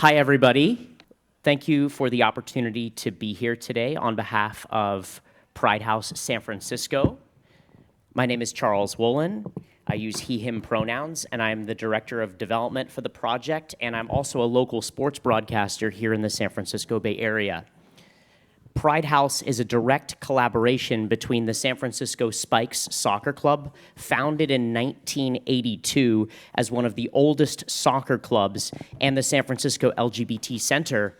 Hi, everybody. Thank you for the opportunity to be here today on behalf of Pride House San Francisco. My name is Charles Wolin. I use he, him pronouns, and I'm the Director of Development for the project, and I'm also a local sports broadcaster here in the San Francisco Bay Area. Pride House is a direct collaboration between the San Francisco Spikes Soccer Club, founded in 1982 as one of the oldest soccer clubs, and the San Francisco LGBT Center.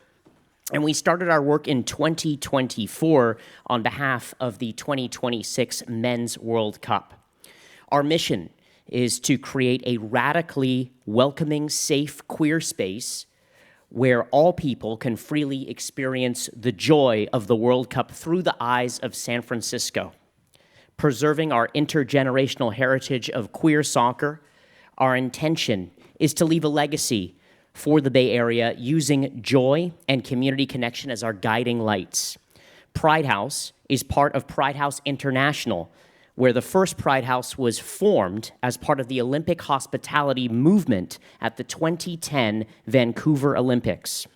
And we started our work in 2024 on behalf of the 2026 Men's World Cup. Our mission is to create a radically welcoming, safe, queer space where all people can freely experience the joy of the World Cup through the eyes of San Francisco. Preserving our intergenerational heritage of queer soccer, our intention is to leave a legacy for the Bay Area using joy and community connection as our guiding lights. Pride House is part of Pride House International, where the first Pride House was formed as part of the Olympic hospitality movement at the 2010 Vancouver Olympics.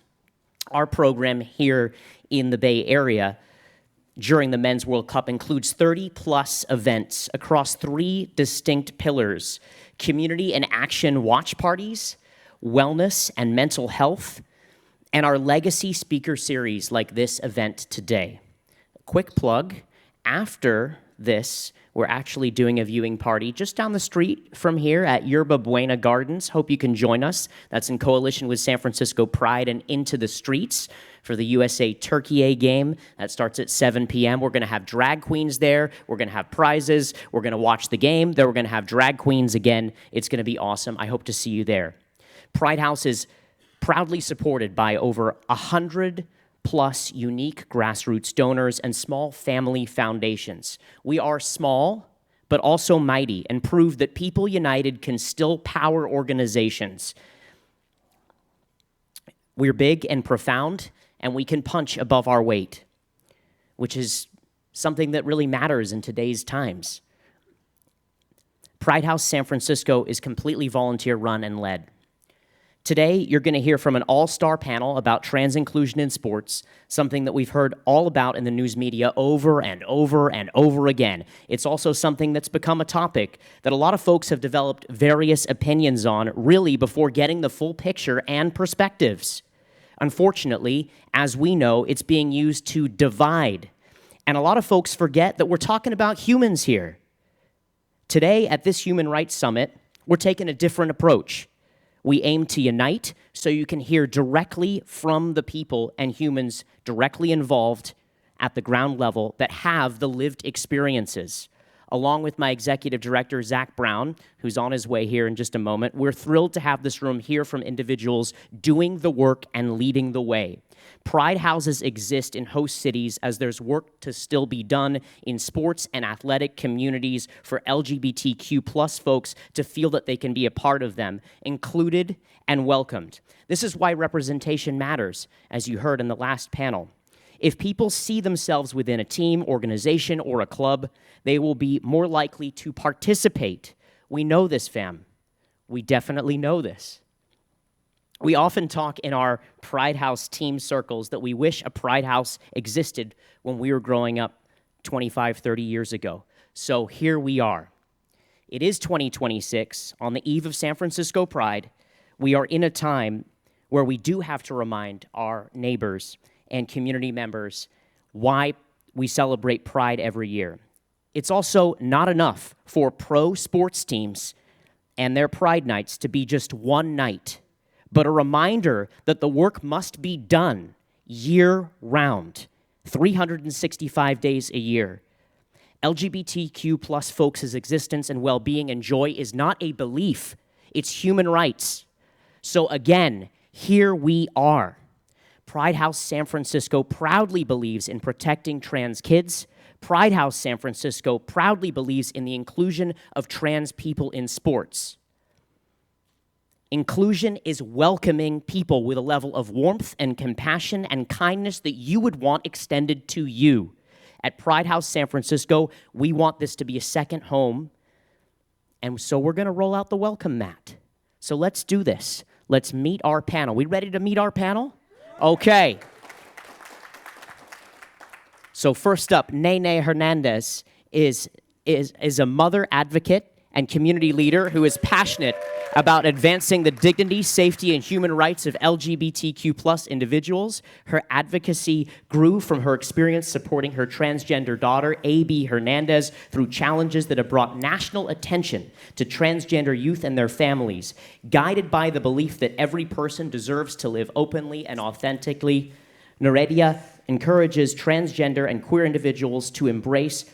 Our program here in the Bay Area during the Men's World Cup includes 30-plus events across 3 distinct pillars: community and action watch parties, wellness and mental health, and our legacy speaker series like this event today. A quick plug, after this, we're actually doing a viewing party just down the street from here at Yerba Buena Gardens. Hope you can join us. That's in coalition with San Francisco Pride and Into the Streets for the USA-Turkey A game. That starts at 7 p.m. We're going to have drag queens there. We're going to have prizes. We're going to watch the game. Then we're going to have drag queens again. It's going to be awesome. I hope to see you there. Pride House is proudly supported by over 100-plus unique grassroots donors and small family foundations. We are small, but also mighty, and prove that people united can still power organizations. We're big and profound, and we can punch above our weight, which is something that really matters in today's times. Pride House San Francisco is completely volunteer-run and led. Today, you're going to hear from an all-star panel about trans inclusion in sports, something that we've heard all about in the news media over and over and over again. It's also something that's become a topic that a lot of folks have developed various opinions on, really before getting the full picture and perspectives. Unfortunately, as we know, it's being used to divide. And a lot of folks forget that we're talking about humans here. Today, at this Human Rights Summit, we're taking a different approach. We aim to unite so you can hear directly from the people and humans directly involved at the ground level that have the lived experiences. Along with my executive director, Zach Brown, who's on his way here in just a moment, we're thrilled to have this room hear from individuals doing the work and leading the way. Pride houses exist in host cities as there's work to still be done in sports and athletic communities for LGBTQ plus folks to feel that they can be a part of them, included and welcomed. This is why representation matters, as you heard in the last panel. If people see themselves within a team, organization, or a club, they will be more likely to participate. We know this, fam. We definitely know this. We often talk in our Pride House team circles that we wish a Pride House existed when we were growing up 25, 30 years ago. So here we are. It is 2026, on the eve of San Francisco Pride. We are in a time where we do have to remind our neighbors and community members why we celebrate Pride every year. It's also not enough for pro sports teams and their Pride nights to be just one night, but a reminder that the work must be done year-round, 365 days a year. LGBTQ plus folks' existence and well-being and joy is not a belief, it's human rights. So again, here we are. Pride House San Francisco proudly believes in protecting trans kids. Pride House San Francisco proudly believes in the inclusion of trans people in sports. Inclusion is welcoming people with a level of warmth and compassion and kindness that you would want extended to you. At Pride House San Francisco, we want this to be a second home, and so we're going to roll out the welcome mat. So let's do this. Let's meet our panel. We ready to meet our panel? Okay. So first up, Nene Hernandez is a mother advocate and community leader who is passionate about advancing the dignity, safety, and human rights of LGBTQ+ individuals. Her advocacy grew from her experience supporting her transgender daughter, A.B. Hernandez, through challenges that have brought national attention to transgender youth and their families. Guided by the belief that every person deserves to live openly and authentically, Nereida encourages transgender and queer individuals to embrace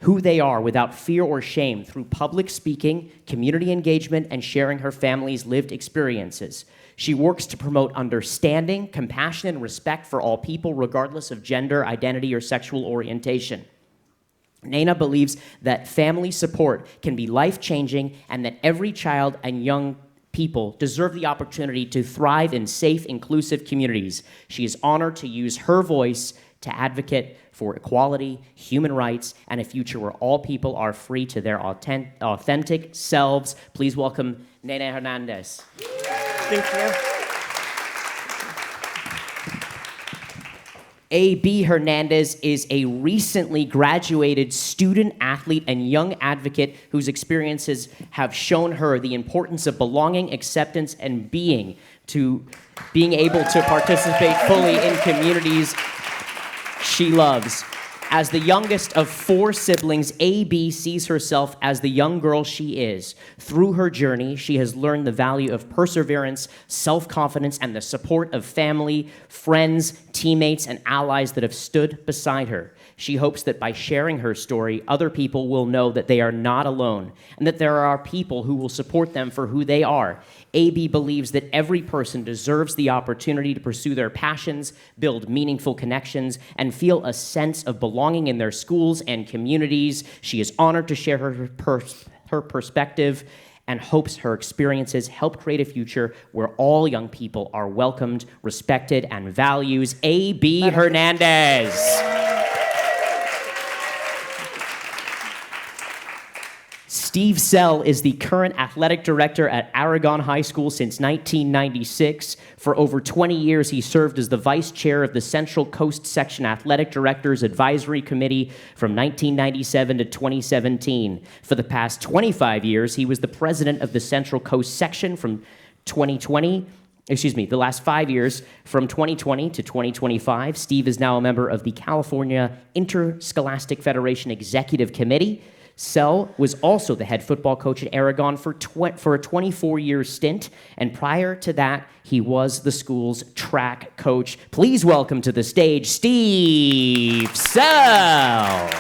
who they are without fear or shame through public speaking, community engagement, and sharing her family's lived experiences. She works to promote understanding, compassion, and respect for all people, regardless of gender, identity, or sexual orientation. Nena believes that family support can be life-changing and that every child and young people deserve the opportunity to thrive in safe, inclusive communities. She is honored to use her voice to advocate for equality, human rights, and a future where all people are free to their authentic selves. Please welcome Nene Hernandez. Thank you. A.B. Hernandez is a recently graduated student athlete and young advocate whose experiences have shown her the importance of belonging, acceptance, and being able to participate fully in communities she loves. As the youngest of 4 siblings, A.B. sees herself as the young girl she is. Through her journey, she has learned the value of perseverance, self-confidence, and the support of family, friends, teammates, and allies that have stood beside her. She hopes that by sharing her story, other people will know that they are not alone and that there are people who will support them for who they are. A.B. believes that every person deserves the opportunity to pursue their passions, build meaningful connections, and feel a sense of belonging in their schools and communities. She is honored to share her perspective and hopes her experiences help create a future where all young people are welcomed, respected, and valued. A.B. Hernandez. Steve Sell is the current athletic director at Aragon High School since 1996. For over 20 years, he served as the vice chair of the Central Coast Section Athletic Directors Advisory Committee from 1997 to 2017. For the past 25 years, he was the president of the Central Coast Section from the last 5 years, from 2020 to 2025. Steve is now a member of the California Interscholastic Federation Executive Committee. Sell was also the head football coach at Aragon for a 24-year stint, and prior to that, he was the school's track coach. Please welcome to the stage, Steve Sell.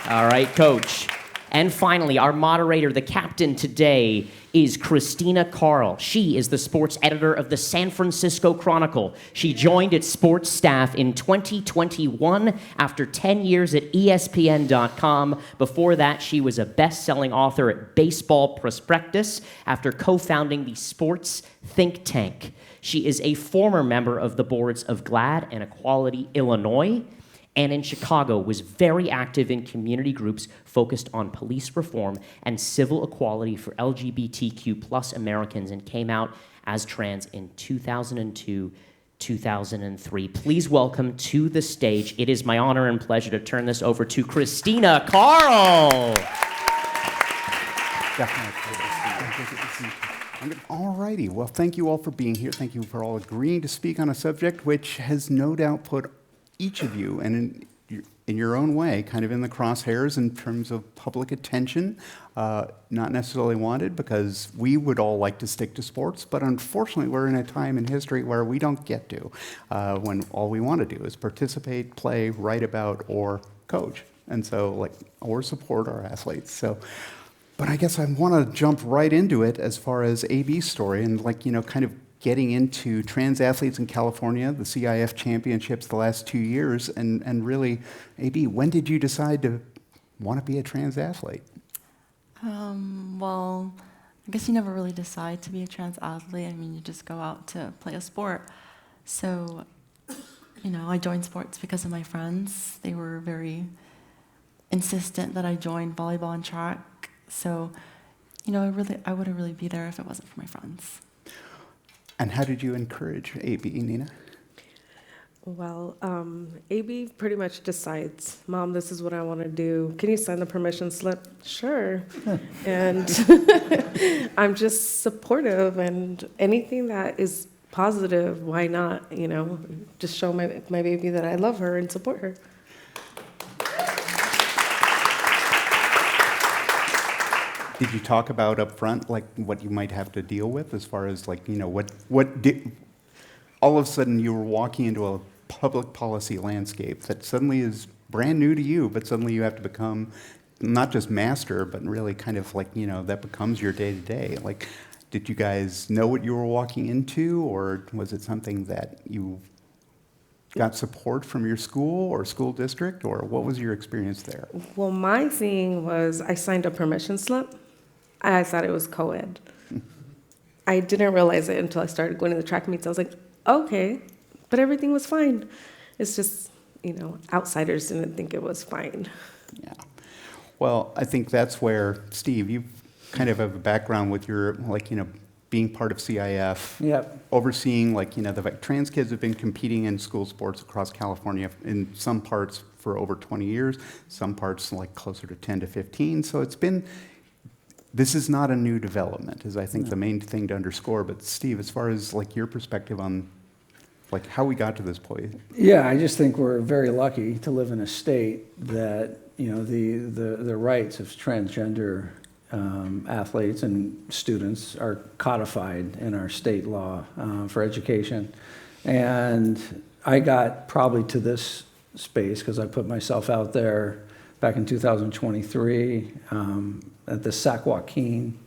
All right, Coach. And finally, our moderator, the captain today, is Christina Carl. She is the sports editor of the San Francisco Chronicle. She joined its sports staff in 2021 after 10 years at ESPN.com. Before that, she was a best-selling author at Baseball Prospectus after co-founding the Sports Think Tank. She is a former member of the boards of GLAAD and Equality Illinois, and in Chicago was very active in community groups focused on police reform and civil equality for LGBTQ+ Americans, and came out as trans in 2002, 2003. Please welcome to the stage, it is my honor and pleasure to turn this over to Christina Carl. All righty, well, thank you all for being here. Thank you for all agreeing to speak on a subject which has no doubt put each of you, and in your own way, kind of in the crosshairs in terms of public attention. Not necessarily wanted, because we would all like to stick to sports, but unfortunately we're in a time in history where we don't get to, when all we want to do is participate, play, write about, or coach, and so or support our athletes. But I guess I want to jump right into it as far as AB's story and kind of getting into trans athletes in California, the CIF championships the last 2 years, and really, AB, when did you decide to want to be a trans athlete? Well, I guess you never really decide to be a trans athlete. I mean, you just go out to play a sport. So, I joined sports because of my friends. They were very insistent that I join volleyball and track. So, I wouldn't really be there if it wasn't for my friends. And how did you encourage AB, Nina? Well, AB pretty much decides, Mom, this is what I want to do. Can you sign the permission slip? Sure. And I'm just supportive, and anything that is positive, why not? Just show my baby that I love her and support her. Did you talk about up front, like, what you might have to deal with as far as, like, all of a sudden you were walking into a public policy landscape that suddenly is brand new to you, but suddenly you have to become not just master, but really kind of like, that becomes your day-to-day. Like, did you guys know what you were walking into, or was it something that you got support from your school or school district, or what was your experience there? Well, my thing was I signed a permission slip. I thought it was co-ed. I didn't realize it until I started going to the track meets. I was like, okay, but everything was fine. It's just, outsiders didn't think it was fine. Yeah. Well, I think that's where, Steve, you kind of have a background with your, being part of CIF. Yep. Overseeing, trans kids have been competing in school sports across California in some parts for over 20 years, some parts closer to 10 to 15. So this is not a new development, is I think the main thing to underscore. But Steve, as far as your perspective on how we got to this point. Yeah, I just think we're very lucky to live in a state that, the rights of transgender athletes and students are codified in our state law for education. And I got probably to this space because I put myself out there back in 2023 at the Sac Joaquin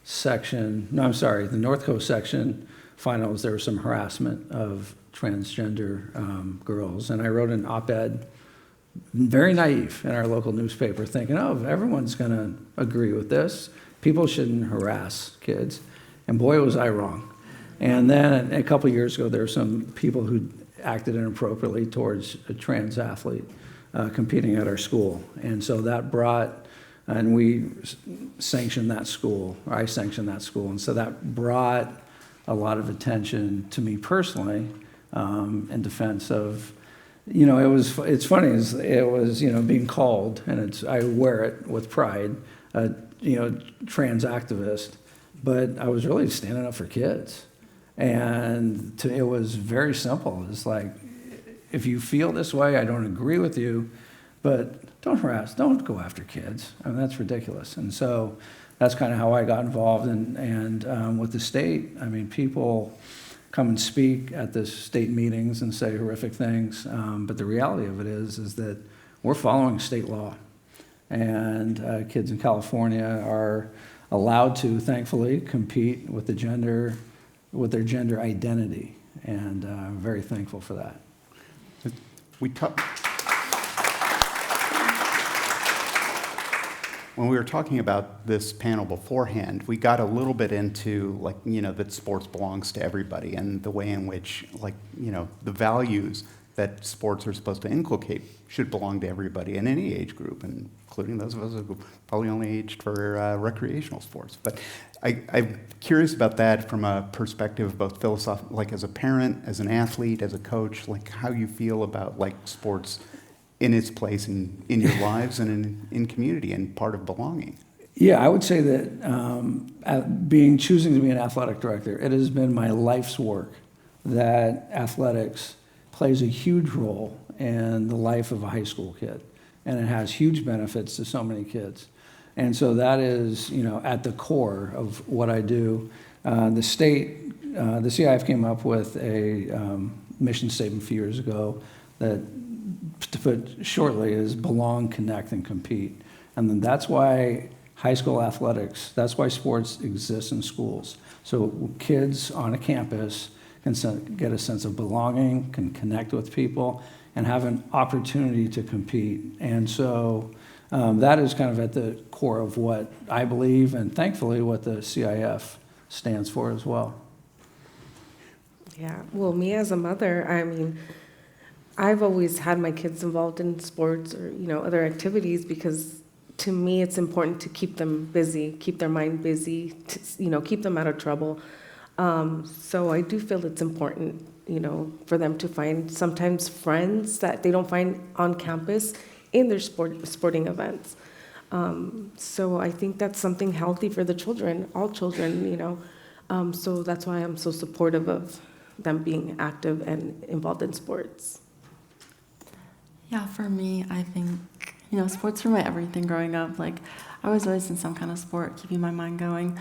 section, the North Coast section finals, there was some harassment of transgender girls. And I wrote an op-ed, very naive, in our local newspaper, thinking, everyone's going to agree with this. People shouldn't harass kids. And boy, was I wrong. And then a couple years ago, there were some people who acted inappropriately towards a trans athlete competing at our school. And so that and we sanctioned that school, or I sanctioned that school. And so that brought a lot of attention to me personally in defense of, it's funny, it was, being called, and I wear it with pride, trans activist, but I was really standing up for kids. And it was very simple. It's like, if you feel this way, I don't agree with you, but don't harass, don't go after kids. I mean, that's ridiculous. And so that's kind of how I got involved. And with the state, I mean, people come and speak at the state meetings and say horrific things. But the reality of it is that we're following state law. And kids in California are allowed to, thankfully, compete with their gender identity. And I'm very thankful for that. When we were talking about this panel beforehand, we got a little bit into that sports belongs to everybody, and the way in which the values that sports are supposed to inculcate should belong to everybody in any age group, and including those of us who are probably only aged for recreational sports. But I'm curious about that from a perspective both philosophical, as a parent, as an athlete, as a coach, how you feel about sports in its place in your lives and in community and part of belonging. Yeah, I would say that choosing to be an athletic director, it has been my life's work that athletics plays a huge role in the life of a high school kid. And it has huge benefits to so many kids. And so that is, at the core of what I do. The CIF came up with a mission statement a few years ago that, to put shortly, is belong, connect, and compete. And then that's why high school athletics, that's why sports exists in schools. So kids on a campus can get a sense of belonging, can connect with people, and have an opportunity to compete. And so that is kind of at the core of what I believe, and thankfully what the CIF stands for as well. Yeah, well, me as a mother, I mean, I've always had my kids involved in sports or, other activities because to me, it's important to keep them busy, keep their mind busy, to, keep them out of trouble. So I do feel it's important, for them to find sometimes friends that they don't find on campus in their sporting events. So I think that's something healthy for the children, all children, so that's why I'm so supportive of them being active and involved in sports. Yeah, for me, I think, sports were my everything growing up. Like, I was always in some kind of sport, keeping my mind going.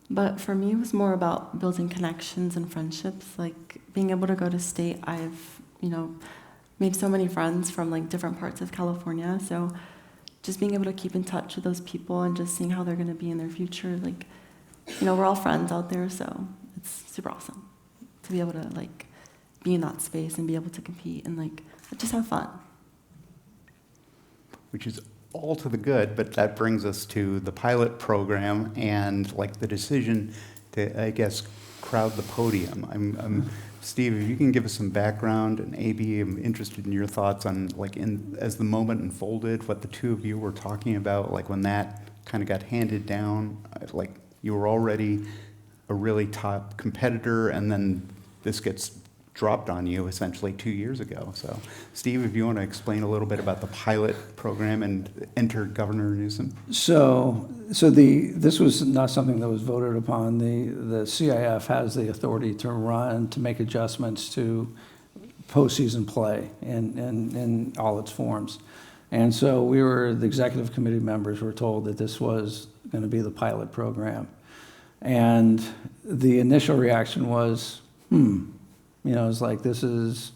But for me, it was more about building connections and friendships. Like, being able to go to state, I've, made so many friends from, like, different parts of California. So just being able to keep in touch with those people and just seeing how they're going to be in their future. Like, we're all friends out there, so it's super awesome to be able to, like, be in that space and be able to compete and, like, just have fun. Which is all to the good, but that brings us to the pilot program and like the decision to, I guess, crowd the podium. Steve, if you can give us some background, and AB, I'm interested in your thoughts on like as the moment unfolded, what the two of you were talking about, like when that kind of got handed down, like you were already a really top competitor, and then this gets dropped on you essentially 2 years ago. So, Steve, if you want to explain a little bit about the pilot program and enter Governor Newsom. So this was not something that was voted upon. The CIF has the authority to make adjustments to postseason play in all its forms. And so the executive committee members were told that this was going to be the pilot program. And the initial reaction was, it's like this is,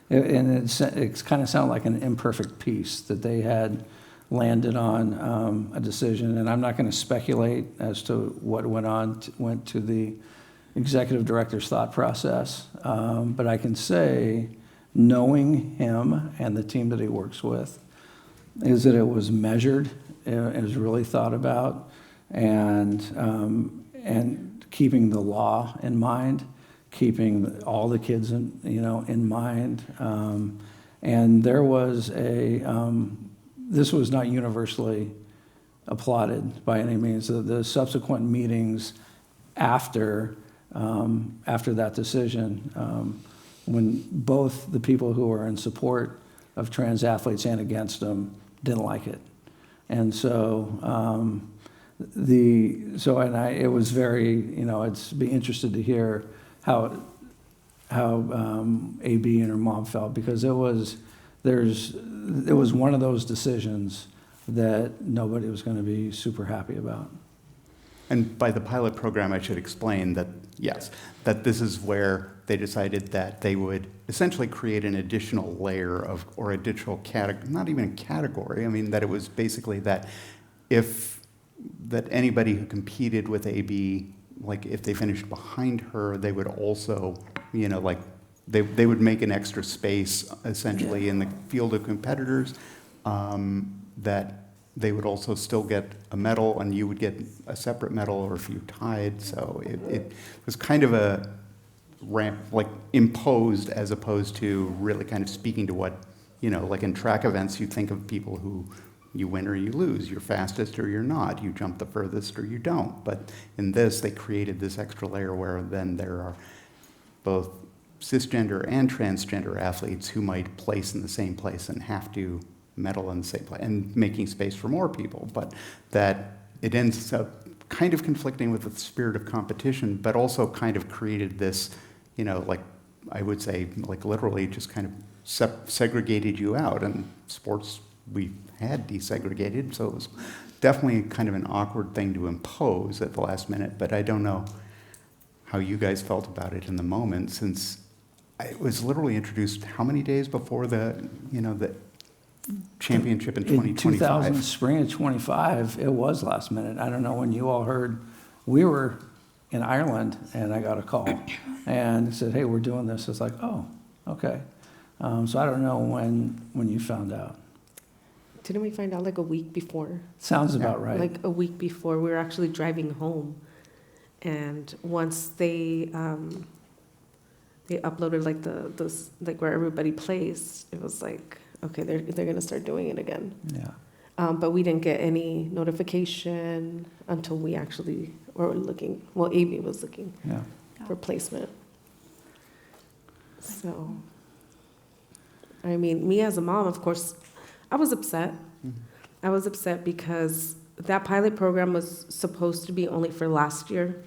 and it kind of sounded like an imperfect piece that they had landed on a decision. And I'm not going to speculate as to what went to the executive director's thought process. But I can say, knowing him and the team that he works with, is that it was measured, it was really thought about, and keeping the law in mind, keeping all the kids in mind, and there was this was not universally applauded by any means. The subsequent meetings after that decision, when both the people who were in support of trans athletes and against them didn't like it, and so it was very, I'd be interested to hear how AB and her mom felt, because it was one of those decisions that nobody was going to be super happy about. And by the pilot program, I should explain that, yes, that this is where they decided that they would essentially create an additional layer or additional category, not even a category, that it was basically that that anybody who competed with AB, like if they finished behind her, they would also, they would make an extra space essentially in the field of competitors, that they would also still get a medal, and you would get a separate medal or if you tied. So it was kind of a ramp, like imposed, as opposed to really kind of speaking to what, like in track events, you think of people who you win or you lose, you're fastest or you're not, you jump the furthest or you don't. But in this, they created this extra layer where then there are both cisgender and transgender athletes who might place in the same place and have to medal in the same place, and making space for more people. But that it ends up kind of conflicting with the spirit of competition, but also kind of created this, like I would say, like literally just kind of segregated you out. And sports, we had desegregated, so it was definitely kind of an awkward thing to impose at the last minute. But I don't know how you guys felt about it in the moment, since it was literally introduced how many days before the championship in 2025? In spring of 25, it was last minute. I don't know when you all heard. We were in Ireland, and I got a call, and it said, "Hey, we're doing this." It's like, "Oh, okay." So I don't know when you found out. Didn't we find out like a week before? Sounds about right. Like a week before, we were actually driving home, and once they uploaded like like where everybody placed, it was like, okay, they're gonna start doing it again. Yeah. but we didn't get any notification until we actually were looking, well, AB was looking Yeah. for placement. So, I mean, me as a mom, of course, I was upset. I was upset because that pilot program was supposed to be only for last year.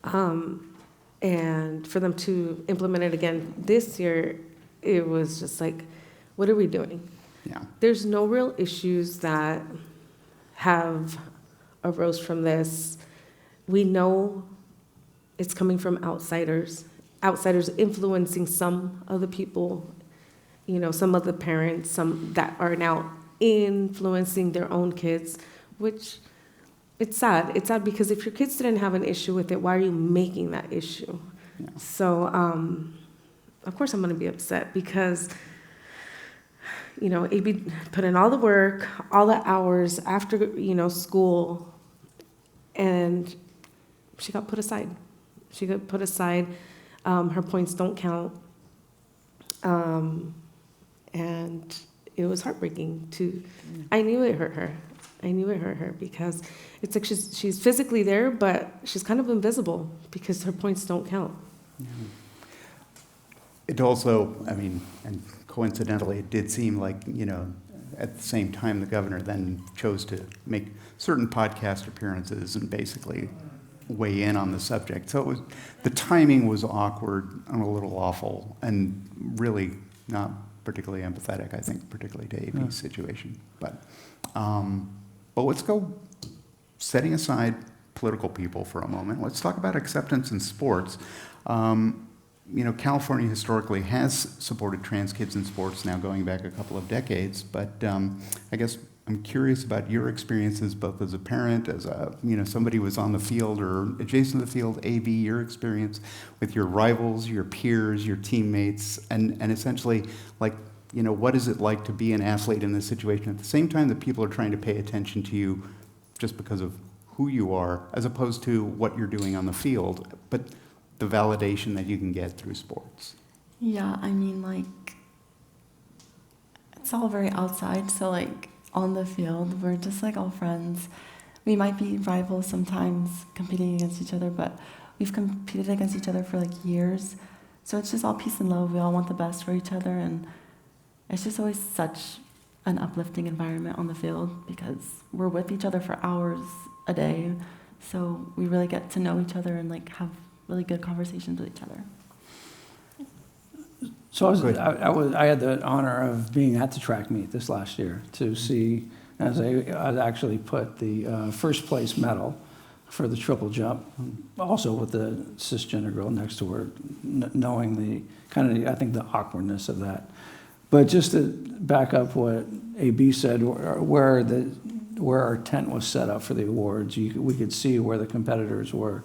And for them to implement it again this year, it was just like, what are we doing? Yeah. There's no real issues that have arose from this. We know it's coming from outsiders influencing some of the people, you know, some of the parents, some that are now influencing their own kids, which it's sad. It's sad because if your kids didn't have an issue with it, why are you making that issue? Yeah. So, of course I'm gonna be upset because, you know, AB put in all the work, all the hours after, you know, school, and she got put aside. She got put aside. Her points don't count. And it was heartbreaking I knew it hurt her. I knew it hurt her because it's like she's physically there, but she's kind of invisible because her points don't count. It also, I mean, and coincidentally, it did seem like, you know, at the same time, the governor then chose to make certain podcast appearances and basically weigh in on the subject. So it was, the timing was awkward and a little awful and really not particularly empathetic, I think, particularly to AB's situation. But let's go, setting aside political people for a moment, let's talk about acceptance in sports. You know, California historically has supported trans kids in sports now going back a couple of decades, but I guess I'm curious about your experiences both as a parent, as a, you know, somebody who was on the field or adjacent to the field, AB, your experience with your rivals, your peers, your teammates, and essentially, like, you know, what is it like to be an athlete in this situation at the same time that people are trying to pay attention to you just because of who you are, as opposed to what you're doing on the field, but the validation that you can get through sports? Yeah, I mean, like, it's all very outside, so, like, on the field, we're just, like, all friends. We might be rivals sometimes, competing against each other, but we've competed against each other for, like, years. So it's just all peace and love. We all want the best for each other, and it's just always such an uplifting environment on the field because we're with each other for hours a day. So we really get to know each other and, like, have really good conversations with each other. So I had the honor of being at the track meet this last year to see, as I actually put the first place medal for the triple jump, also with the cisgender girl next to her, knowing the kind of, I think, the awkwardness of that. But just to back up what AB said, where our tent was set up for the awards, we could see where the competitors were.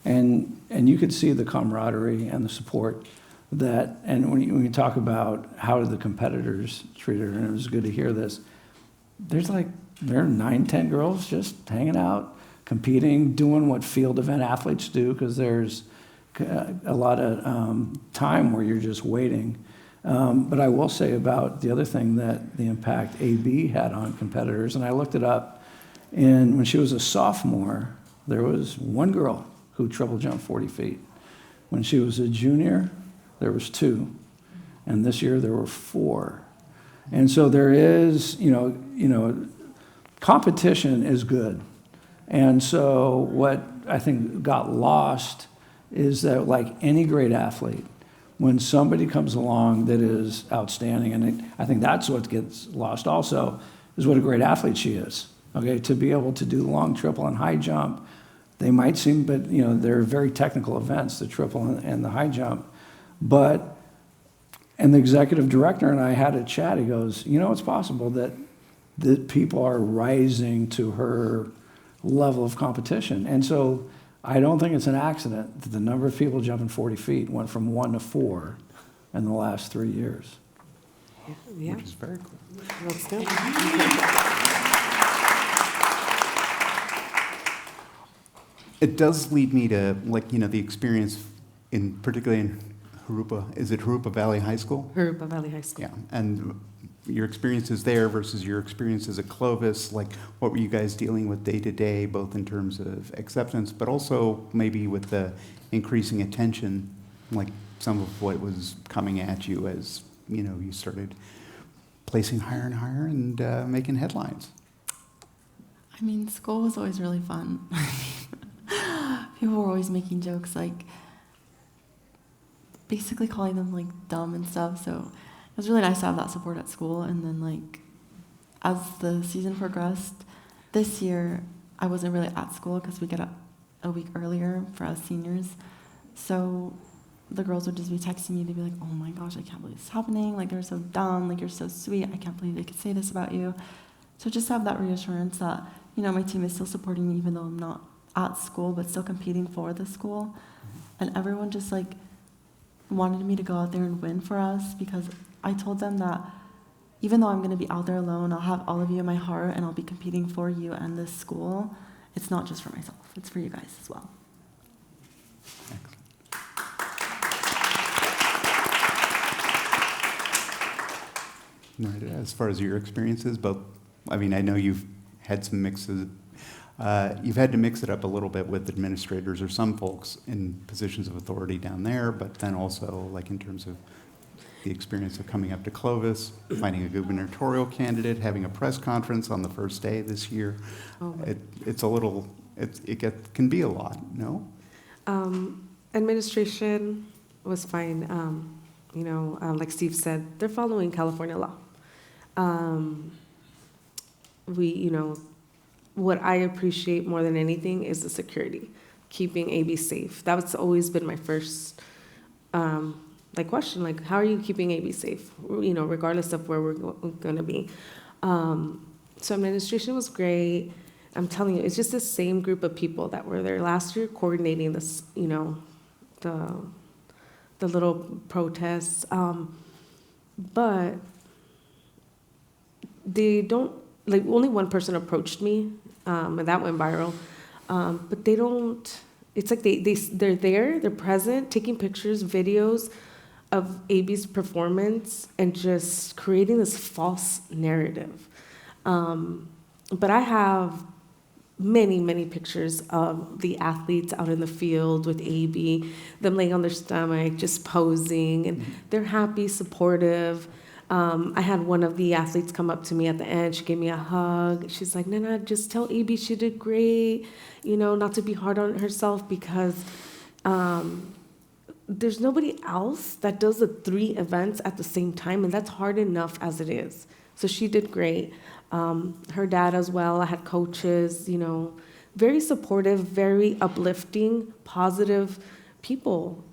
And you could see the camaraderie and the support that, and when you talk about how did the competitors treat her, and it was good to hear this, there are 9, 10 girls just hanging out, competing, doing what field event athletes do, because there's a lot of time where you're just waiting. But I will say about the other thing that the impact AB had on competitors, and I looked it up, and when she was a sophomore, there was one girl who triple jumped 40 feet. When she was a junior, there was 2, and this year there were 4. And so there is, you know, competition is good. And so what I think got lost is that, like any great athlete, when somebody comes along that is outstanding, and I think that's what gets lost also, is what a great athlete she is. Okay, to be able to do long triple and high jump, they might seem, but you know, they're very technical events, the triple and the high jump. But, and the executive director and I had a chat, he goes, you know, it's possible that people are rising to her level of competition. And so I don't think it's an accident that the number of people jumping 40 feet went from 1 to 4 in the last 3 years. Yeah, Which is very cool. that's good. It does lead me to, like, you know, the experience particularly in Jurupa. Is it Jurupa Valley High School? Jurupa Valley High School. Yeah, and your experiences there versus your experiences at Clovis, like what were you guys dealing with day to day, both in terms of acceptance, but also maybe with the increasing attention, like some of what was coming at you as, you know, you started placing higher and higher and making headlines? I mean, school was always really fun. People were always making jokes, like basically calling them like dumb and stuff. So it was really nice to have that support at school. And then like as the season progressed, this year I wasn't really at school because we get up a week earlier for us seniors. So the girls would just be texting me. They'd be like, "Oh my gosh, I can't believe this is happening. Like they're so dumb. Like you're so sweet. I can't believe they could say this about you." So just have that reassurance that, you know, my team is still supporting me even though I'm not at school, but still competing for the school. And everyone just like wanted me to go out there and win for us, because I told them that even though I'm going to be out there alone, I'll have all of you in my heart and I'll be competing for you and this school. It's not just for myself, it's for you guys as well. Right, as far as your experiences, both, I mean, I know you've had some mixes. You've had to mix it up a little bit with administrators or some folks in positions of authority down there, but then also like in terms of the experience of coming up to Clovis, finding a gubernatorial candidate, having a press conference on the first day this year. Oh. It's a little, can be a lot, no? Administration was fine. You know, like Steve said, they're following California law. You know, what I appreciate more than anything is the security, keeping AB safe. That's always been my first question, like, how are you keeping AB safe? You know, regardless of where we're going to be. So administration was great. I'm telling you, it's just the same group of people that were there last year coordinating this, you know, the little protests. But they don't, like, only one person approached me, and that went viral. But they don't, it's like they're there, they're present, taking pictures, videos of AB's performance, and just creating this false narrative. But I have many pictures of the athletes out in the field with AB, them laying on their stomach, just posing, and they're happy, supportive. I had one of the athletes come up to me at the end. She gave me a hug. She's like, "Nana, just tell AB she did great, you know, not to be hard on herself, because there's nobody else that does the 3 events at the same time, and that's hard enough as it is." So she did great. Her dad as well. I had coaches, you know, very supportive, very uplifting, positive people.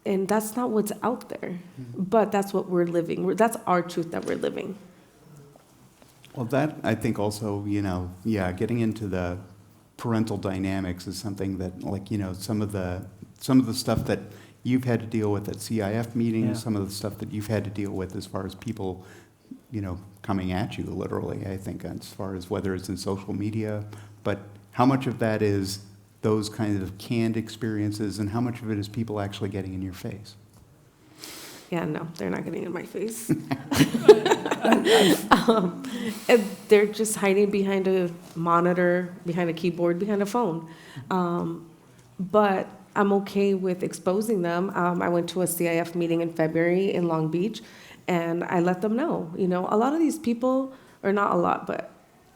And that's not what's out there, but that's what we're living. That's our truth that we're living. Well, that, I think also, you know, yeah, getting into the parental dynamics is something that, like, you know, some of the stuff that you've had to deal with at CIF meetings, Yeah. some of the stuff that you've had to deal with as far as people, you know, coming at you literally, I think, as far as whether it's in social media, but how much of that is those kinds of canned experiences and how much of it is people actually getting in your face? Yeah, no, they're not getting in my face. And they're just hiding behind a monitor, behind a keyboard, behind a phone. But I'm okay with exposing them. I went to a CIF meeting in February in Long Beach, and I let them know, you know, a lot of these people, or not a lot, but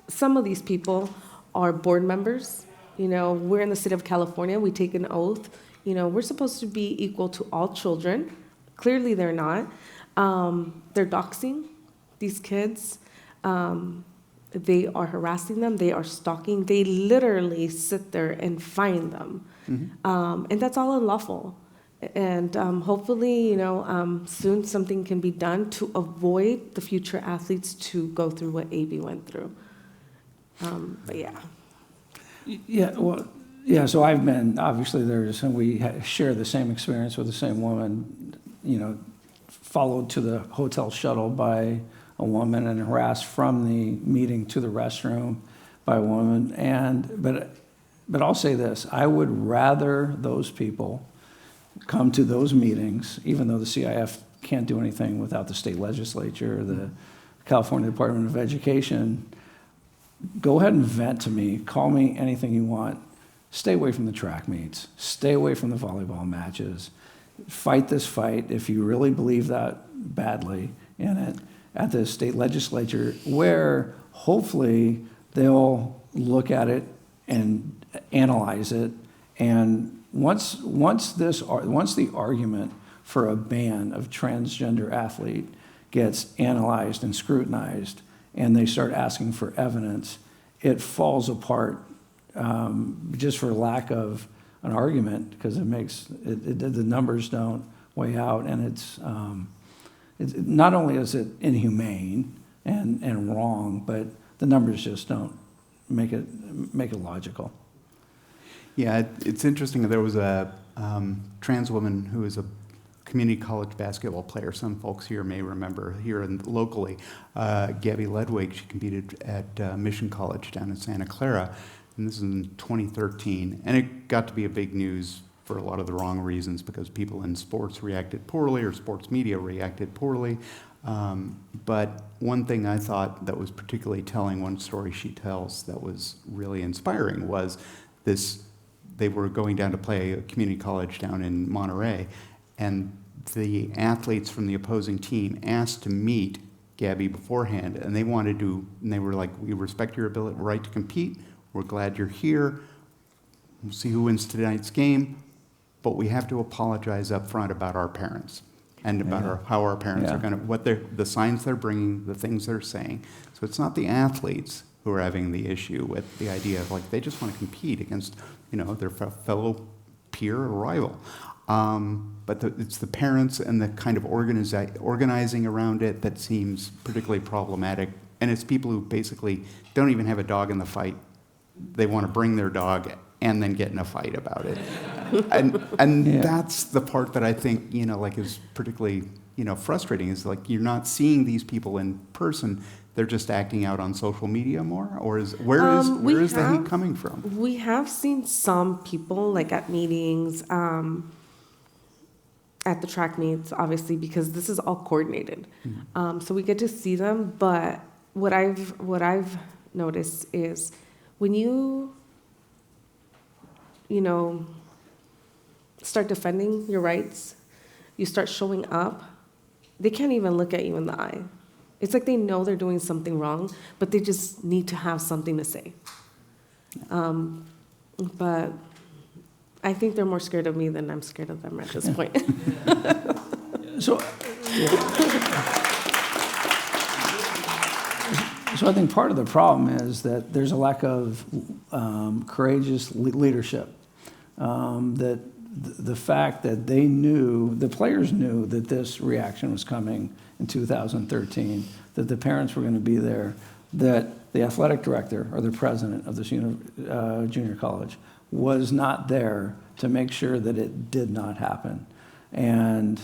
some of these people are board members. You know, we're in the state of California. We take an oath. You know, we're supposed to be equal to all children. Clearly, they're not. They're doxing these kids. They are harassing them. They are stalking. They literally sit there and find them. And that's all unlawful. And hopefully, you know, soon something can be done to avoid the future athletes to go through what AB went through. But yeah. Yeah, well, yeah, so I've been, obviously we share the same experience with the same woman, you know, followed to the hotel shuttle by a woman and harassed from the meeting to the restroom by a woman. But I'll say this, I would rather those people come to those meetings, even though the CIF can't do anything without the state legislature, the California Department of Education. Go ahead and vent to me. Call me anything you want. Stay away from the track meets. Stay away from the volleyball matches. Fight this fight if you really believe that badly in it at the state legislature, where hopefully they'll look at it and analyze it. And once the argument for a ban of transgender athlete gets analyzed and scrutinized, and they start asking for evidence, it falls apart just for lack of an argument, because the numbers don't weigh out, and it's not only is it inhumane and wrong, but the numbers just don't make it logical. Yeah, it's interesting. There was a trans woman who is a community college basketball player. Some folks here may remember here locally. Gabby Ledwig, she competed at Mission College down in Santa Clara, and this is in 2013. And it got to be a big news for a lot of the wrong reasons, because people in sports reacted poorly, or sports media reacted poorly. But one thing I thought that was particularly telling, one story she tells that was really inspiring, was this: they were going down to play a community college down in Monterey, and the athletes from the opposing team asked to meet Gabby beforehand, and they wanted to, and they were like, "We respect your ability, right to compete. We're glad you're here. We'll see who wins tonight's game, but we have to apologize up front about our parents and about how our parents are going to, the signs they're bringing, the things they're saying." So it's not the athletes who are having the issue with the idea of, like, they just want to compete against, their fellow peer or rival. But it's the parents and the kind of organizing around it that seems particularly problematic. And it's people who basically don't even have a dog in the fight. They want to bring their dog and then get in a fight about it. And that's the part that I think, is particularly, frustrating, is like, you're not seeing these people in person. They're just acting out on social media more? Or where is the hate coming from? We have seen some people, like at meetings, at the track meets, obviously, because this is all coordinated. So we get to see them, but what I've noticed is when you start defending your rights, you start showing up, they can't even look at you in the eye. It's like they know they're doing something wrong, but they just need to have something to say. But I think they're more scared of me than I'm scared of them at this point. So I think part of the problem is that there's a lack of courageous leadership. That the fact that the players knew that this reaction was coming in 2013, that the parents were going to be there, that the athletic director or the president of this junior college was not there to make sure that it did not happen. And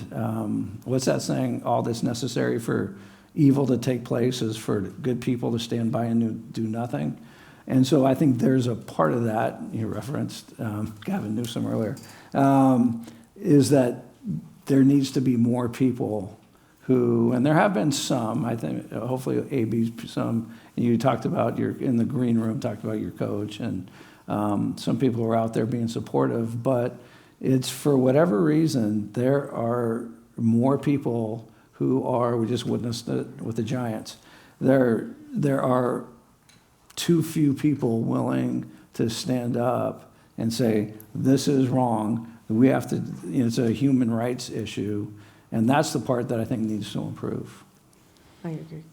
what's that saying? All that's necessary for evil to take place is for good people to stand by and do nothing. And so I think there's a part of that, you referenced Gavin Newsom earlier, is that there needs to be more people who, and there have been some, I think, hopefully AB, some, and you talked about in the green room, talked about your coach, and some people are out there being supportive, but it's for whatever reason, there are more people who are, we just witnessed it with the Giants, there are too few people willing to stand up and say, this is wrong, we have to, it's a human rights issue, and that's the part that I think needs to improve. I agree.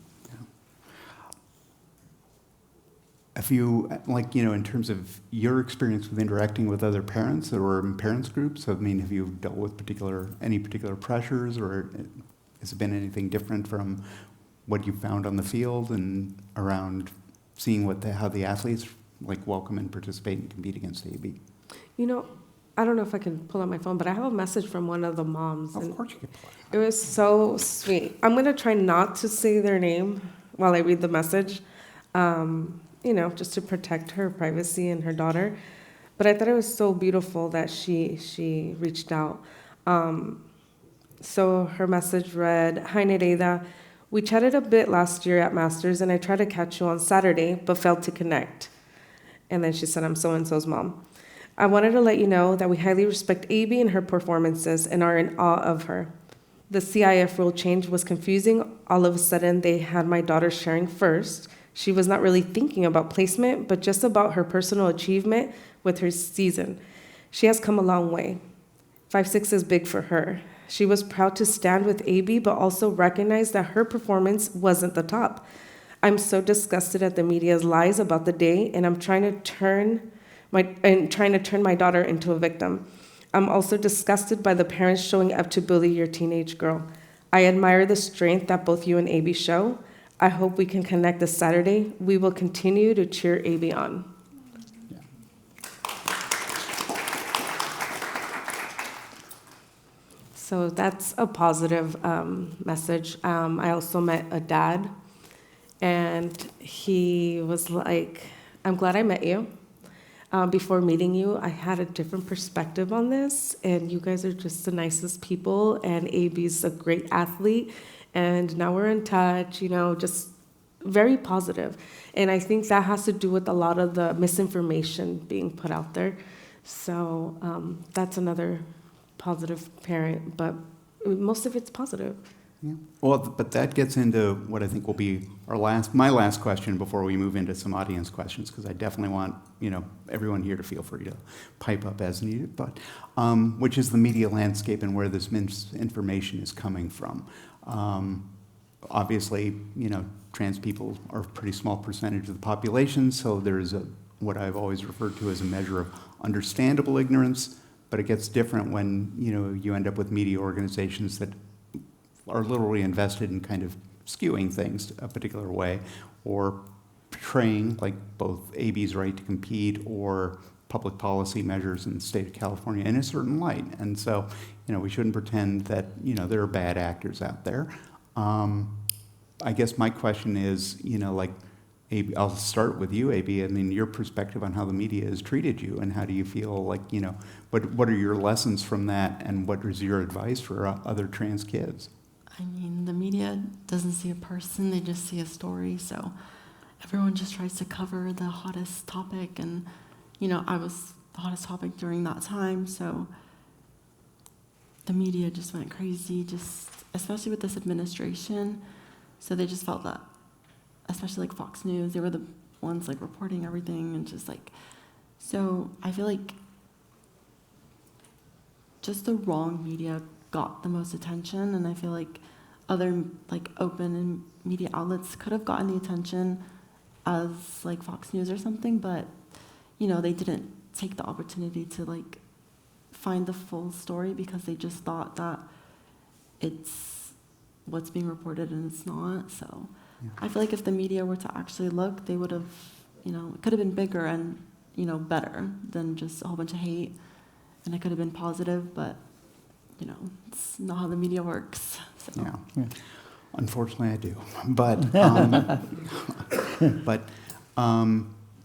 If you, in terms of your experience with interacting with other parents or in parents groups, have you dealt with any particular pressures, or has it been anything different from what you found on the field and around seeing how the athletes welcome and participate and compete against AB? I don't know if I can pull out my phone, but I have a message from one of the moms. Of course you can pull it. It was so sweet. I'm going to try not to say their name while I read the message, just to protect her privacy and her daughter. But I thought it was so beautiful that she reached out. So her message read, "Hi Nereida, we chatted a bit last year at Masters and I tried to catch you on Saturday but failed to connect." And then she said, "I'm so-and-so's mom. I wanted to let you know that we highly respect AB and her performances and are in awe of her. The CIF rule change was confusing. All of a sudden, they had my daughter sharing first. She was not really thinking about placement, but just about her personal achievement with her season. She has come a long way. 5'6" is big for her. She was proud to stand with AB, but also recognized that her performance wasn't the top. I'm so disgusted at the media's lies about the day, and I'm trying to turn my daughter into a victim. I'm also disgusted by the parents showing up to bully your teenage girl. I admire the strength that both you and AB show. I hope we can connect this Saturday. We will continue to cheer AB on." So that's a positive message. I also met a dad, and he was like, "I'm glad I met you. Before meeting you, I had a different perspective on this, and you guys are just the nicest people, and AB's a great athlete, and now we're in touch," just very positive. And I think that has to do with a lot of the misinformation being put out there. So that's another positive parent, but most of it's positive. Yeah. Well, but that gets into what I think will be my last question before we move into some audience questions, because I definitely want everyone here to feel free to pipe up as needed. But which is the media landscape and where this misinformation is coming from. Obviously, trans people are a pretty small percentage of the population, so there's what I've always referred to as a measure of understandable ignorance. But it gets different when you end up with media organizations that are literally invested in kind of skewing things a particular way, or portraying like both AB's right to compete or public policy measures in the state of California in a certain light. And so, we shouldn't pretend that, there are bad actors out there. I guess my question is, AB, I'll start with you, AB. I mean, your perspective on how the media has treated you, and how do you feel like, what are your lessons from that, and what is your advice for other trans kids? I mean, the media doesn't see a person, they just see a story. So everyone just tries to cover the hottest topic. And, I was the hottest topic during that time. So the media just went crazy, especially with this administration. So they just felt that, especially like Fox News, they were the ones like reporting everything and so I feel like just the wrong media got the most attention, and I feel like other like open and media outlets could have gotten the attention as like Fox News or something, but they didn't take the opportunity to like find the full story because they just thought that it's what's being reported and it's not. So yeah. I feel like if the media were to actually look, they would have, it could have been bigger and better than just a whole bunch of hate, and it could have been positive, but it's not how the media works. So. Yeah. Unfortunately, I do. But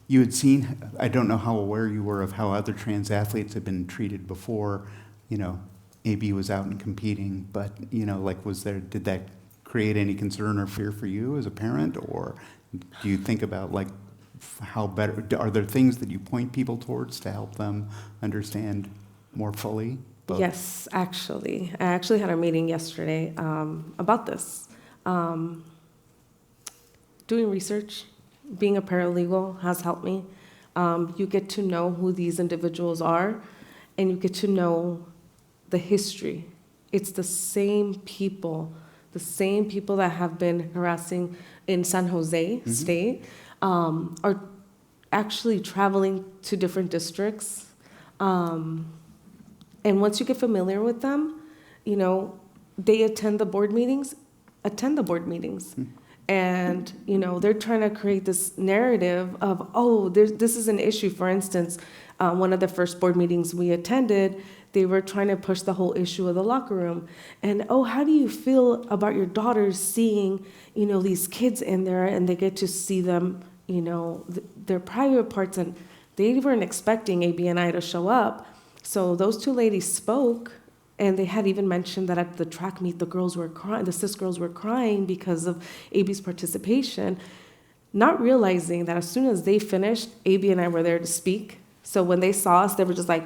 you had seen, I don't know how aware you were of how other trans athletes had been treated before, AB was out and competing, but, did that create any concern or fear for you as a parent? Or do you think about, how better, are there things that you point people towards to help them understand more fully? Both? Yes, actually. I actually had a meeting yesterday about this. Doing research, being a paralegal has helped me. You get to know who these individuals are, and you get to know the history. It's the same people that have been harassing in San Jose State are actually traveling to different districts. And once you get familiar with them, they attend the board meetings. And, they're trying to create this narrative of, this is an issue. For instance, one of the first board meetings we attended, they were trying to push the whole issue of the locker room. And, how do you feel about your daughters seeing, these kids in there, and they get to see them, their private parts, and they weren't expecting AB and I to show up. So those two ladies spoke, And they had even mentioned that at the track meet, the girls were crying, the cis girls were crying because of AB's participation, not realizing that as soon as they finished, AB and I were there to speak. So when they saw us, they were just like,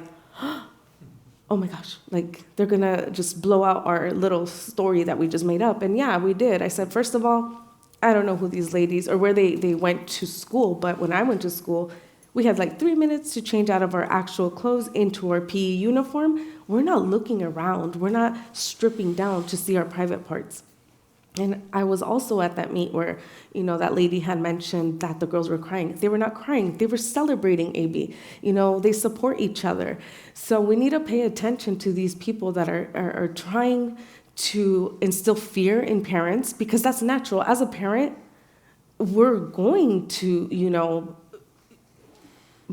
oh my gosh, like they're gonna just blow out our little story that we just made up. And yeah, we did. I said, first of all, I don't know who these ladies or where they went to school, but when I went to school, we had like 3 minutes to change out of our actual clothes into our PE uniform. We're not looking around. We're not stripping down to see our private parts. And I was also at that meet where, that lady had mentioned that the girls were crying. They were not crying. They were celebrating AB. They support each other. So we need to pay attention to these people that are trying to instill fear in parents, because that's natural. As a parent, we're going to,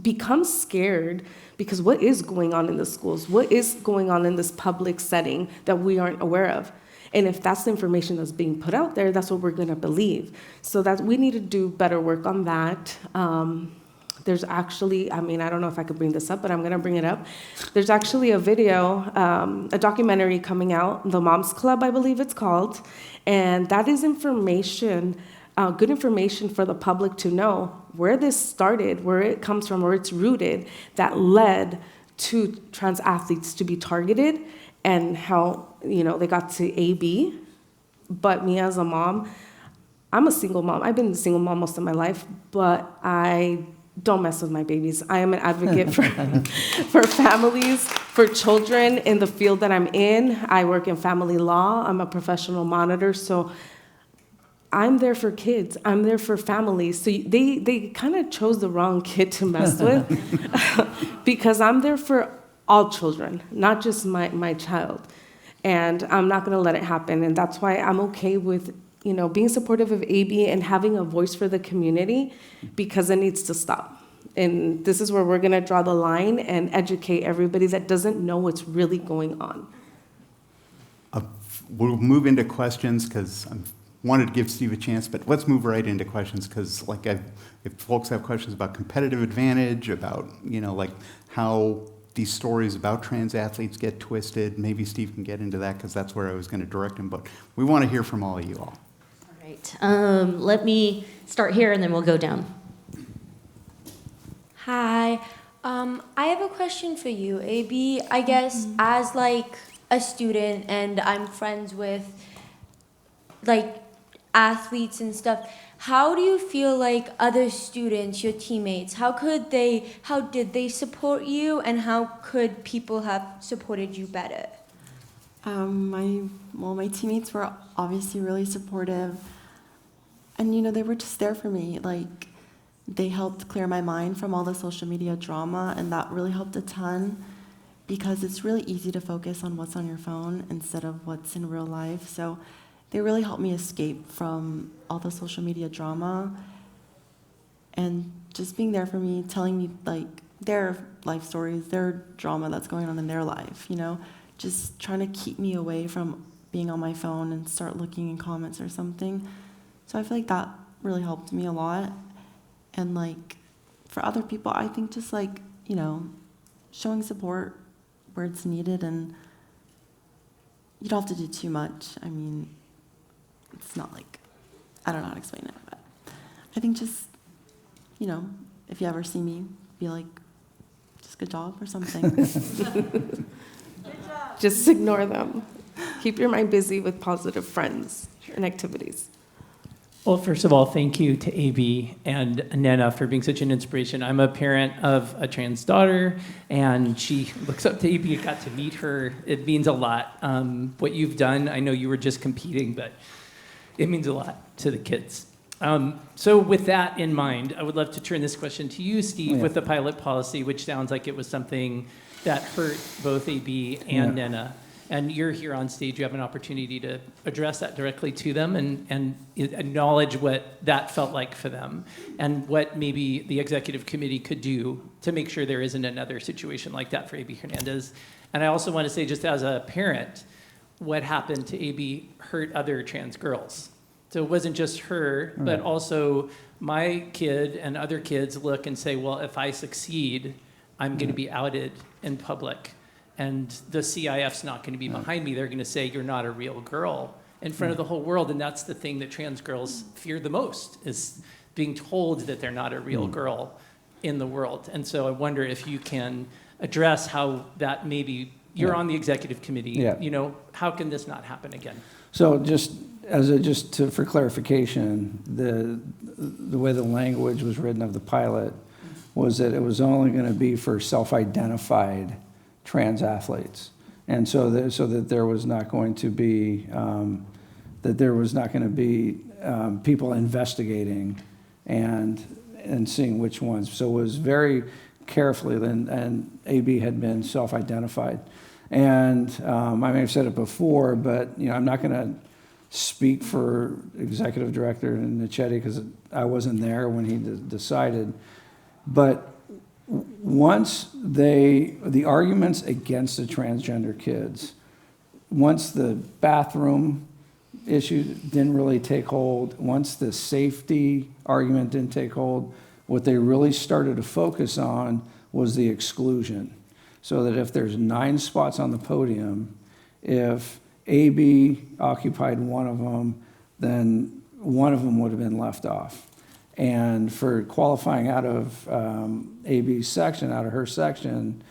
become scared because what is going on in the schools? What is going on in this public setting that we aren't aware of? And if that's the information that's being put out there, that's what we're going to believe. So that we need to do better work on that. There's actually, I don't know if I could bring this up, but I'm going to bring it up. There's actually a video, a documentary coming out, The Moms Club, I believe it's called. And that is information, good information for the public to know where this started, where it comes from, where it's rooted, that led to trans athletes to be targeted, and how, they got to AB. But me as a mom, I'm a single mom. I've been a single mom most of my life, but I don't mess with my babies. I am an advocate for families, for children in the field that I'm in. I work in family law. I'm a professional monitor, so I'm there for kids. I'm there for families. So they kind of chose the wrong kid to mess with because I'm there for all children, not just my child. And I'm not going to let it happen. And that's why I'm okay with, being supportive of AB and having a voice for the community, because it needs to stop. And this is where we're going to draw the line and educate everybody that doesn't know what's really going on. We'll move into questions because I wanted to give Steve a chance, but let's move right into questions because, if folks have questions about competitive advantage, about, how these stories about trans athletes get twisted, maybe Steve can get into that because that's where I was going to direct him, but we want to hear from all of you all. All right. Let me start here and then we'll go down. Hi. I have a question for you, AB. I guess as a student and I'm friends with athletes and stuff, how do you feel like other students, your teammates, how did they support you, and how could people have supported you better? My teammates were obviously really supportive, and they were just there for me. They helped clear my mind from all the social media drama, and that really helped a ton, because it's really easy to focus on what's on your phone instead of what's in real life. So they really helped me escape from all the social media drama, and just being there for me, telling me their life stories, their drama that's going on in their life, just trying to keep me away from being on my phone and start looking in comments or something. So I feel like that really helped me a lot. And for other people, I think just showing support where it's needed, and you don't have to do too much. It's not I don't know how to explain it, but I think just, if you ever see me, be just good job or something. Just ignore them. Keep your mind busy with positive friends and activities. Well, first of all, thank you to AB and Nena for being such an inspiration. I'm a parent of a trans daughter, and she looks up to AB. I got to meet her. It means a lot. What you've done, I know you were just competing, but it means a lot to the kids. So with that in mind, I would love to turn this question to you, Steve, with the pilot policy, which sounds like it was something that hurt both AB and Nena. And you're here on stage, you have an opportunity to address that directly to them and acknowledge what that felt like for them and what maybe the executive committee could do to make sure there isn't another situation like that for AB Hernandez. And I also want to say, just as a parent, what happened to AB hurt other trans girls. So it wasn't just her, but also my kid and other kids look and say, well, if I succeed, I'm going to be outed in public. and the CIF's not going to be behind me. They're going to say, you're not a real girl in front of the whole world. And that's the thing that trans girls fear the most, is being told that they're not a real girl in the world. And so I wonder if you can address how that maybe, you're on the executive committee, Yeah. you know, how can this not happen again? So for clarification, the way the language was written of the pilot was that it was only going to be for self-identified trans athletes, and so that there was not going to be people investigating and seeing which ones. So it was very carefully, and AB had been self-identified. And I may have said it before, but I'm not going to speak for Executive Director Nichetti because I wasn't there when he decided. But once the arguments against the transgender kids, once the bathroom issue didn't really take hold, once the safety argument didn't take hold, what they really started to focus on was the exclusion. So that if there's 9 spots on the podium, if AB occupied one of them, then one of them would have been left off. And for qualifying out of AB's section, out of her section,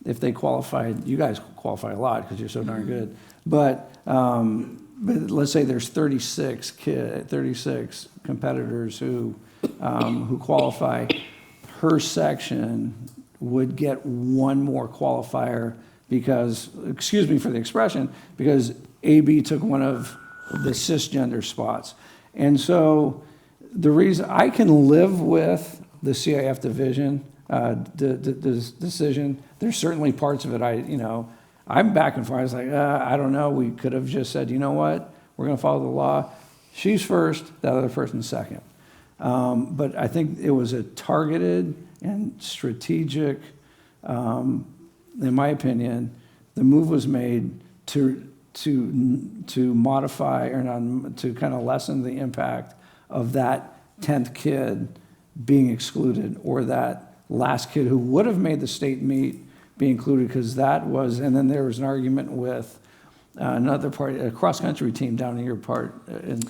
if they qualified, you guys qualify a lot because you're so darn good, but let's say there's 36 competitors who qualify, her section would get one more qualifier because, excuse me for the expression, because AB took one of the cisgender spots. And so the reason I can live with the CIF division, the decision, there's certainly parts of it I'm back and forth. I was like, I don't know. We could have just said, you know what? We're going to follow the law. She's first, the other person second. But I think it was a targeted and strategic, in my opinion, the move was made to modify or not, to kind of lessen the impact of that 10th kid being excluded, or that last kid who would have made the state meet be included, because that was, and then there was an argument with another part, a cross-country team down in your part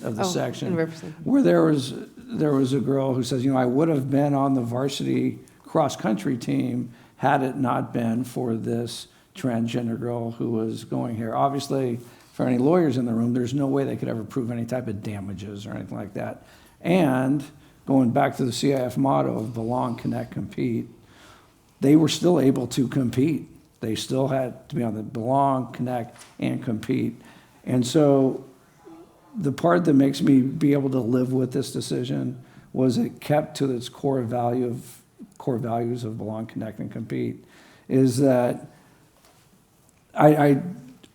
of the section, in Riverson. where there was a girl who says, I would have been on the varsity cross-country team had it not been for this transgender girl who was going here. Obviously, for any lawyers in the room, there's no way they could ever prove any type of damages or anything like that. And going back to the CIF motto of belong, connect, compete, they were still able to compete. They still had to be on the belong, connect, and compete. And so the part that makes me be able to live with this decision was it kept to its core values of belong, connect, and compete, is that I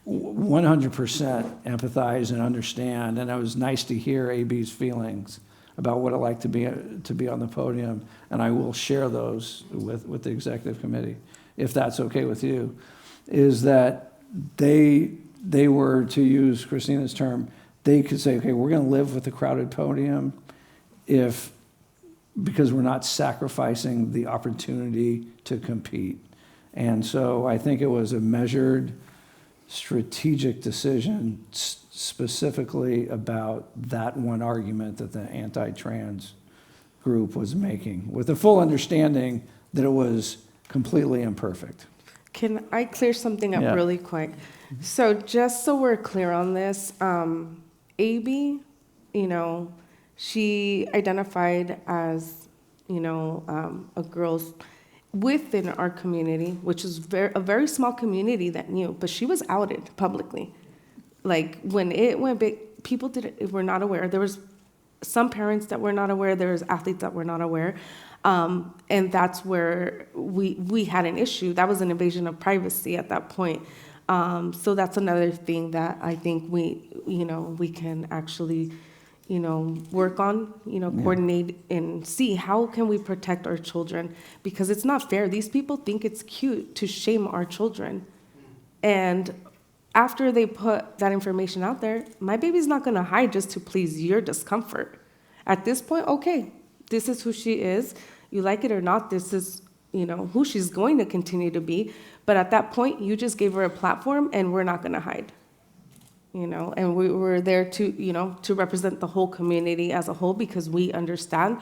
100% empathize and understand, and it was nice to hear AB's feelings about what it like to be on the podium, and I will share those with the executive committee, if that's okay with you, is that they were, to use Christina's term, they could say, okay, we're going to live with the crowded podium because we're not sacrificing the opportunity to compete. And so I think it was a measured, strategic decision specifically about that one argument that the anti-trans group was making, with the full understanding that it was completely imperfect. Can I clear something up Yeah. really quick? So just so we're clear on this, AB, she identified as, a girl's within our community, which is a very small community that knew, but she was outed publicly. Like when it went big, people were not aware. There was some parents that were not aware. There was athletes that were not aware. And that's where we had an issue. That was an invasion of privacy at that point. So that's another thing that I think we can actually, work on, coordinate and see how can we protect our children, because it's not fair. These people think it's cute to shame our children. And after they put that information out there, my baby's not going to hide just to please your discomfort. At this point, okay, this is who she is. You like it or not, this is who she's going to continue to be. But at that point, you just gave her a platform, and we're not going to hide. And we're there to represent the whole community as a whole, because we understand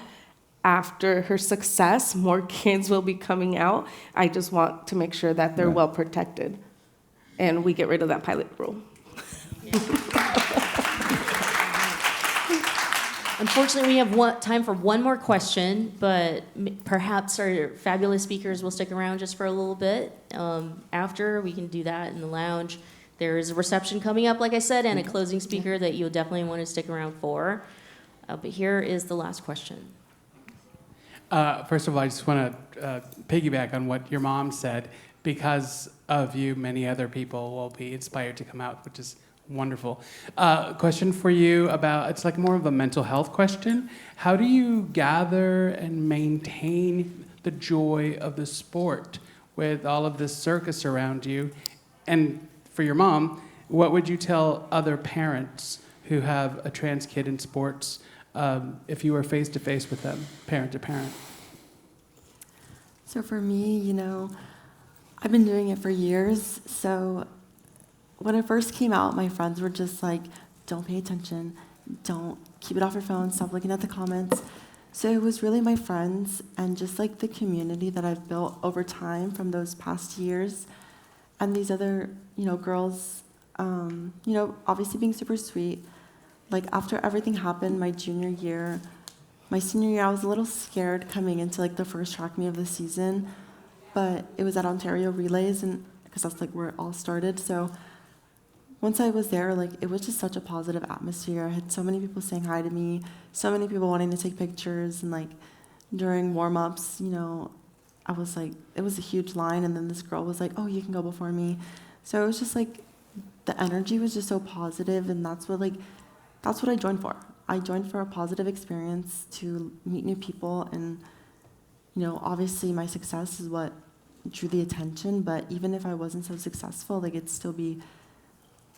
after her success, more kids will be coming out. I just want to make sure that they're well protected, and we get rid of that pilot rule. Unfortunately, we have time for one more question, but perhaps our fabulous speakers will stick around just for a little bit. After, we can do that in the lounge. There is a reception coming up, like I said, and a closing speaker that you'll definitely want to stick around for. But here is the last question. First of all, I just want to piggyback on what your mom said. Because of you, many other people will be inspired to come out, which is wonderful. Question for you about, it's like more of a mental health question. How do you gather and maintain the joy of the sport with all of this circus around you? And for your mom, what would you tell other parents who have a trans kid in sports if you were face to face with them, parent to parent? So for me, I've been doing it for years. So when it first came out, my friends were just like, don't pay attention, don't keep it off your phone, stop looking at the comments. So it was really my friends and just like the community that I've built over time from those past years. And these other, girls, obviously being super sweet. Like after everything happened my senior year, I was a little scared coming into like the first track meet of the season, but it was at Ontario Relays, and because that's like where it all started. So once I was there, like it was just such a positive atmosphere. I had so many people saying hi to me, so many people wanting to take pictures, and like during warm-ups, I was like, it was a huge line, and then this girl was like, oh, you can go before me. So it was just like, the energy was just so positive, and that's what I joined for. I joined for a positive experience, to meet new people, and, obviously my success is what drew the attention, but even if I wasn't so successful, like I'd still be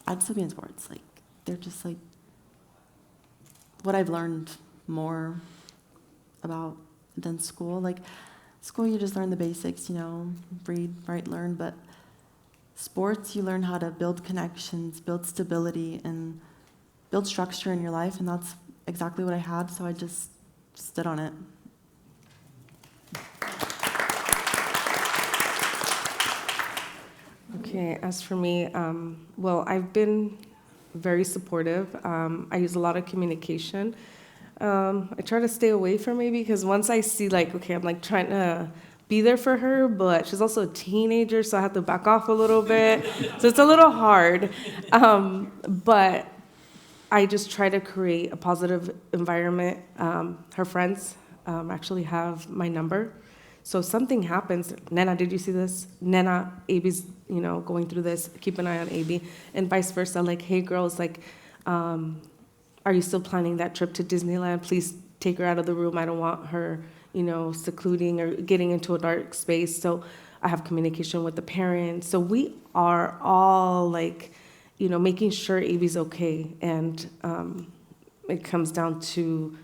in sports. Like, they're just like what I've learned more about than school. Like, school, you just learn the basics, read, write, learn, but sports, you learn how to build connections, build stability, and build structure in your life, and that's exactly what I had, so I just stood on it. Okay, as for me, well, I've been very supportive. I use a lot of communication. I try to stay away from it because once I see I'm like trying to be there for her, but she's also a teenager, so I have to back off a little bit. So it's a little hard. But I just try to create a positive environment. Her friends actually have my number. So if something happens, Nena, did you see this? Nena, AB's, going through this. Keep an eye on AB, and vice versa. Like, hey, girls, are you still planning that trip to Disneyland? Please take her out of the room. I don't want her, secluding or getting into a dark space. So I have communication with the parents. So we are all making sure AB's okay. And it comes down to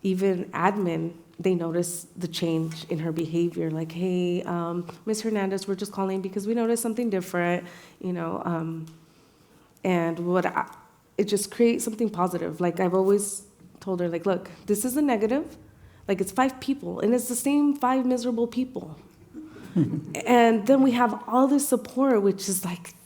even admin. They notice the change in her behavior. Like, hey, Ms. Hernandez, we're just calling because we noticed something different, and it just creates something positive. Like, I've always told her, look, this is a negative. It's 5 people, and it's the same 5 miserable people. And then we have all this support, which is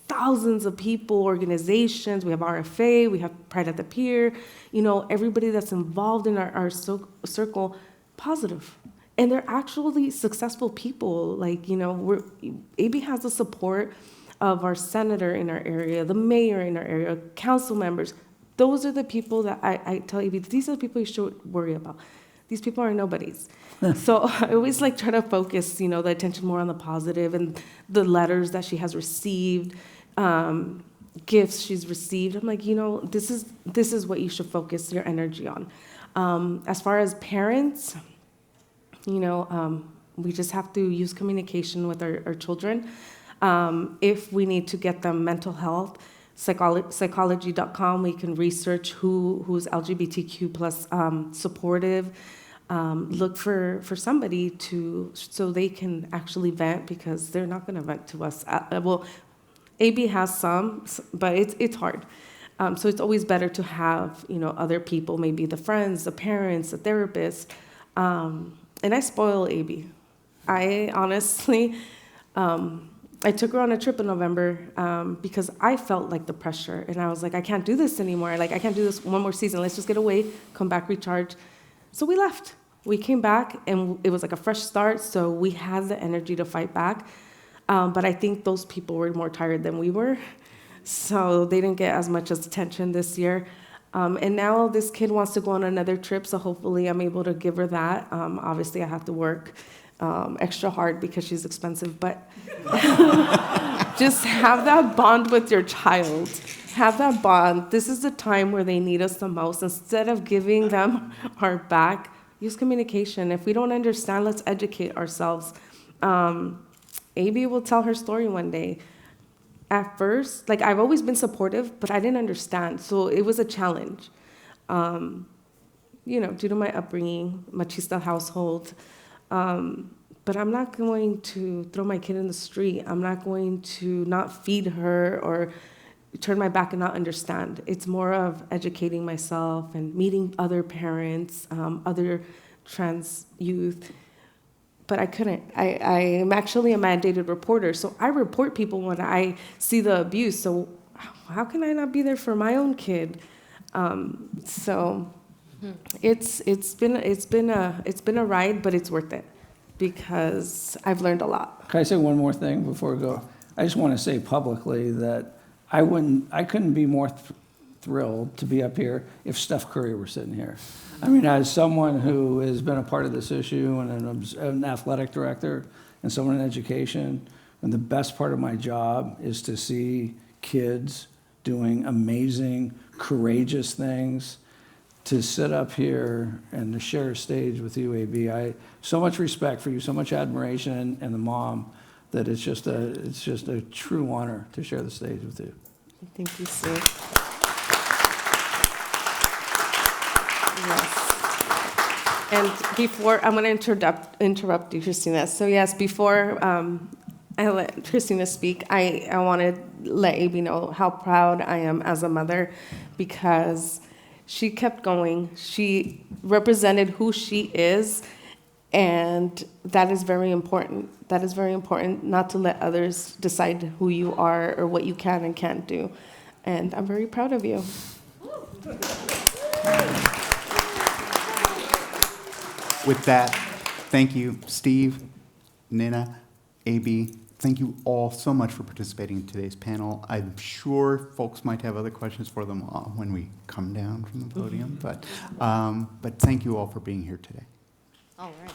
thousands of people, organizations. We have RFA, we have Pride at the Pier, everybody that's involved in our circle, positive. And they're actually successful people. AB has the support of our senator in our area, the mayor in our area, council members. Those are the people that I tell AB, these are the people you should worry about. These people are nobodies. So I always try to focus, the attention more on the positive and the letters that she has received, gifts she's received. I'm this is what you should focus your energy on. As far as parents, we just have to use communication with our children. If we need to get them mental health, psychology.com, we can research who's LGBTQ plus supportive. look for somebody so they can actually vent, because they're not going to vent to us. Well, AB has some, but it's hard. So it's always better to have, other people, maybe the friends, the parents, the therapist. And I spoil AB. I honestly, I took her on a trip in November because I felt like the pressure, and I was like, I can't do this anymore. Like, I can't do this one more season. Let's just get away, come back, recharge. So we left. We came back, and it was like a fresh start, so we had the energy to fight back. But I think those people were more tired than we were, so they didn't get as much attention this year. And now this kid wants to go on another trip, so hopefully I'm able to give her that. Obviously, I have to work extra hard because she's expensive, but just have that bond with your child. Have that bond. This is the time where they need us the most. Instead of giving them our back, use communication. If we don't understand, let's educate ourselves. AB will tell her story one day. At first, like, I've always been supportive, but I didn't understand, so it was a challenge. Due to my upbringing, machista household. But I'm not going to throw my kid in the street. I'm not going to not feed her or turn my back and not understand. It's more of educating myself and meeting other parents, other trans youth. But I couldn't. I am actually a mandated reporter, so I report people when I see the abuse. So how can I not be there for my own kid? It's been a ride, but it's worth it because I've learned a lot. Can I say one more thing before we go? I just want to say publicly that I couldn't be more thrilled to be up here if Steph Curry were sitting here. I mean, as someone who has been a part of this issue and an athletic director and someone in education, and the best part of my job is to see kids doing amazing, courageous things. To sit up here and to share a stage with you, AB, so much respect for you, so much admiration, and the mom, that it's just a true honor to share the stage with you. Thank you, Sue. Yes. And before, I'm going to interrupt you, Christina. So yes, before I let Christina speak, I want to let AB know how proud I am as a mother, because she kept going. She represented who she is, and that is very important. That is very important, not to let others decide who you are or what you can and can't do. And I'm very proud of you. With that, thank you, Steve, Nina, AB. Thank you all so much for participating in today's panel. I'm sure folks might have other questions for them when we come down from the podium, but thank you all for being here today. All right.